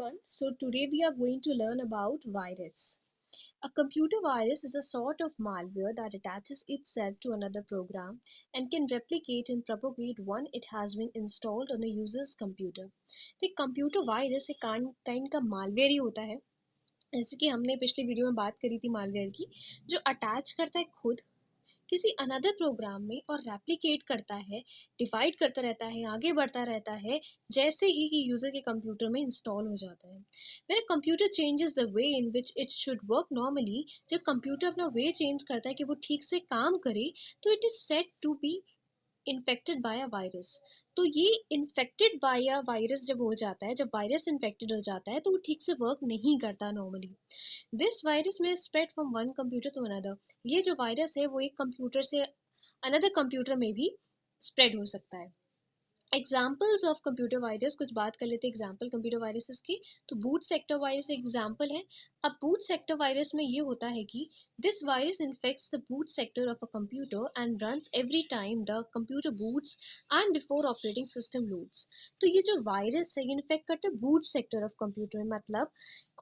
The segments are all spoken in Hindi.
everyone. So today we are going to learn about virus. A computer virus is a sort of malware that attaches itself to another program and can replicate and propagate once it has been installed on a user's computer. तो एक कंप्यूटर वायरस एक काइंड का मालवेयर ही होता है, जैसे कि हमने पिछली वीडियो में बात करी थी मालवेयर की, जो अटैच करता है खुद किसी अनदर प्रोग्राम में और रेप्लिकेट करता है, डिवाइड करता रहता है, आगे बढ़ता रहता है जैसे ही कि यूजर के कंप्यूटर में इंस्टॉल हो जाता है। When a computer changes the way in which it should work normally, जब कंप्यूटर अपना वे चेंज करता है कि वो ठीक से काम करे, तो it is said to be infected by a virus. तो ये इन्फेक्टेड बाय अ वायरस जब हो जाता है, जब वायरस इन्फेक्टेड हो जाता है तो वो ठीक से वर्क नहीं करता नॉर्मली। दिस वायरस में spread from one computer to another. ये जो वायरस है वो एक कंप्यूटर से अनदर कंप्यूटर में भी स्प्रेड हो सकता है। एग्जाम्पल्स ऑफ कंप्यूटर वायरस, कुछ बात कर लेते हैं एग्जाम्पल कंप्यूटर वायरसेस की। तो बूट सेक्टर वायरस एग्जाम्पल है। अब बूट सेक्टर वायरस में ये होता है कि this virus infects the boot sector of a computer and runs every time the computer boots and before operating system loads. तो ये जो वायरस है ये इन्फेक्ट करता है बूट सेक्टर ऑफ कंप्यूटर, मतलब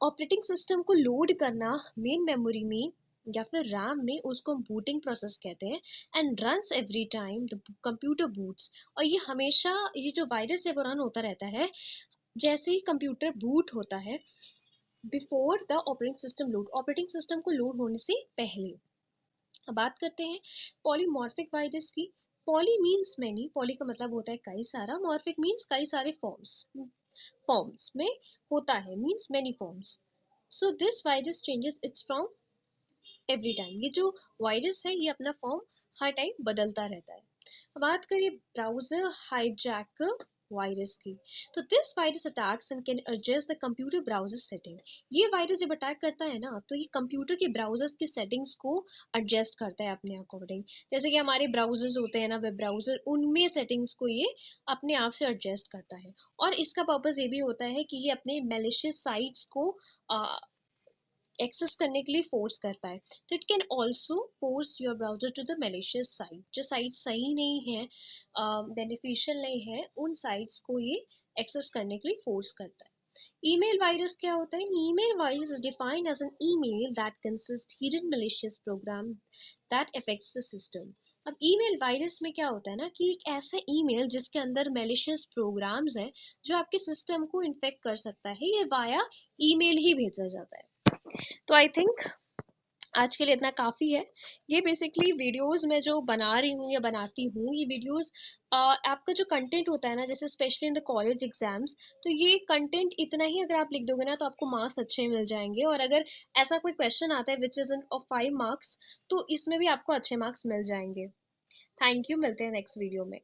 ऑपरेटिंग सिस्टम को लोड करना मेन मेमोरी में या फिर रैम में, उसको हम बूटिंग प्रोसेस कहते हैं। And runs every time the computer boots, और ये हमेशा ये जो वायरस है वो रन होता रहता है जैसे ही कंप्यूटर बूट होता है, before the operating system load, operating system को लोड होने से पहले। अब बात करते हैं पॉलीमॉर्फिक वायरस की। पॉली मीन्स मैनी, पॉली का मतलब होता है कई सारा, मॉर्फिक मीन्स कई सारे फॉर्म्स में होता है, means many forms. So this virus changes it's from every time. ये जो वायरस है ये अपना फॉर्म हर टाइम बदलता रहता है। बात करिए ब्राउजर हाईजैक वायरस की। तो this virus attacks and can adjust the computer browser setting. ये वायरस जब अटैक करता है ना, तो ये कंप्यूटर के ब्राउजर्स की सेटिंग्स को एडजस्ट करता है अपने अकॉर्डिंग। जैसे कि हमारे ब्राउजर्स होते हैं ना, वेब ब्राउजर, उनमें सेटिंग्स को ये अपने आप से एडजस्ट करता है। और इसका पर्पस ये भी होता है कि ये अपने मेलिशियस साइट्स को एक्सेस करने के लिए फोर्स कर पाए। तो it can also force your browser to the malicious site. जो साइट सही नहीं है, बेनिफिशियल नहीं है, उन साइट्स को ये एक्सेस करने के लिए फोर्स करता है। ईमेल वायरस क्या होता है? Email virus is defined as an email that consist hidden malicious program that affects the system. अब ईमेल वायरस में क्या होता है ना, कि एक ऐसा ईमेल जिसके अंदर malicious प्रोग्राम्स हैं जो आपके सिस्टम को इन्फेक्ट कर सकता है, ये वाया ईमेल ही भेजा जाता है। तो आई थिंक आज के लिए इतना काफ़ी है। ये बेसिकली वीडियोस मैं जो बना रही हूँ या बनाती हूँ, ये वीडियोस आपका जो कंटेंट होता है ना, जैसे specially in the college exams, तो ये कंटेंट इतना ही अगर आप लिख दोगे ना तो आपको मार्क्स अच्छे मिल जाएंगे। और अगर ऐसा कोई क्वेश्चन आता है विच इज ऑफ 5 मार्क्स, तो इसमें भी आपको अच्छे मार्क्स मिल जाएंगे। थैंक यू, मिलते हैं नेक्स्ट वीडियो में।